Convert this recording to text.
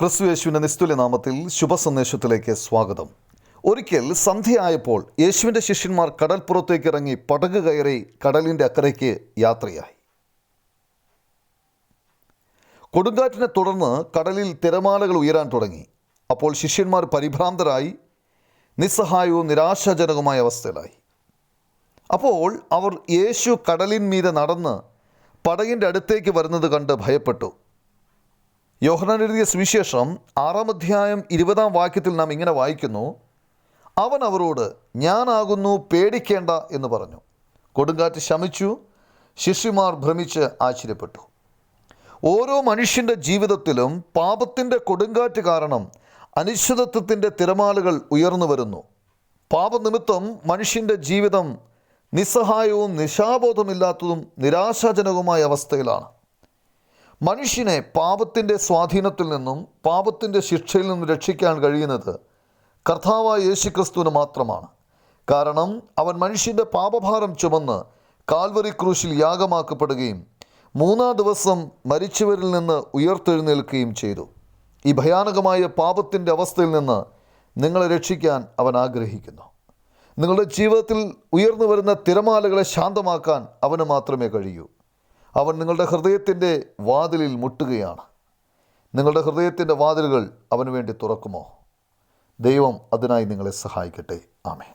ക്രിസ്തുയേശുവിൻ്റെ നിസ്തുല്യ നാമത്തിൽ ശുഭസന്ദേശത്തിലേക്ക് സ്വാഗതം. ഒരിക്കൽ സന്ധ്യയായപ്പോൾ യേശുവിൻ്റെ ശിഷ്യന്മാർ കടൽപ്പുറത്തേക്ക് ഇറങ്ങി പടക് കയറി കടലിൻ്റെ അക്കരയ്ക്ക് യാത്രയായി. കൊടുങ്കാറ്റിനെ തുടർന്ന് കടലിൽ തിരമാലകൾ ഉയരാൻ തുടങ്ങി. അപ്പോൾ ശിഷ്യന്മാർ പരിഭ്രാന്തരായി നിസ്സഹായവും നിരാശാജനകമായ അവസ്ഥയിലായി. അപ്പോൾ അവർ യേശു കടലിന്മീതെ നടന്ന് പടകിൻ്റെ അടുത്തേക്ക് വരുന്നത് കണ്ട് ഭയപ്പെട്ടു. യോഹന്നാൻ എഴുതിയ സുവിശേഷം 6-ാം അധ്യായം 20-ാം വാക്യത്തിൽ നാം ഇങ്ങനെ വായിക്കുന്നു: അവൻ അവരോട്, ഞാനാകുന്നു, പേടിക്കേണ്ട എന്ന് പറഞ്ഞു. കൊടുങ്കാറ്റ് ശമിച്ചു. ശിഷ്യന്മാർ ഭ്രമിച്ച് ആശ്ചര്യപ്പെട്ടു. ഓരോ മനുഷ്യൻ്റെ ജീവിതത്തിലും പാപത്തിൻ്റെ കൊടുങ്കാറ്റ് കാരണം അനിശ്ചിതത്വത്തിൻ്റെ തിരമാലകൾ ഉയർന്നു വരുന്നു. പാപനിമിത്തം മനുഷ്യൻ്റെ ജീവിതം നിസ്സഹായവും നിശാബോധമില്ലാത്തതും നിരാശാജനകവുമായ അവസ്ഥയിലാണ്. മനുഷ്യനെ പാപത്തിൻ്റെ സ്വാധീനത്തിൽ നിന്നും പാപത്തിൻ്റെ ശിക്ഷയിൽ നിന്നും രക്ഷിക്കാൻ കഴിയുന്നത് കർത്താവായ യേശുക്രിസ്തുവിന് മാത്രമാണ്. കാരണം അവൻ മനുഷ്യൻ്റെ പാപഭാരം ചുമന്ന് കാൽവരി ക്രൂശിൽ യാഗമാക്കപ്പെടുകയും 3-ാം ദിവസം മരിച്ചവരിൽ നിന്ന് ഉയർത്തെഴുന്നേൽക്കുകയും ചെയ്തു. ഈ ഭയാനകമായ പാപത്തിൻ്റെ അവസ്ഥയിൽ നിന്ന് നിങ്ങളെ രക്ഷിക്കാൻ അവൻ ആഗ്രഹിക്കുന്നു. നിങ്ങളുടെ ജീവിതത്തിൽ ഉയർന്നു വരുന്ന തിരമാലകളെ ശാന്തമാക്കാൻ അവന് മാത്രമേ കഴിയൂ. അവൻ നിങ്ങളുടെ ഹൃദയത്തിൻ്റെ വാതിലിൽ മുട്ടുകയാണ്. നിങ്ങളുടെ ഹൃദയത്തിൻ്റെ വാതിലുകൾ അവന് വേണ്ടി തുറക്കുമോ? ദൈവം അതിനായി നിങ്ങളെ സഹായിക്കട്ടെ. ആമേൻ.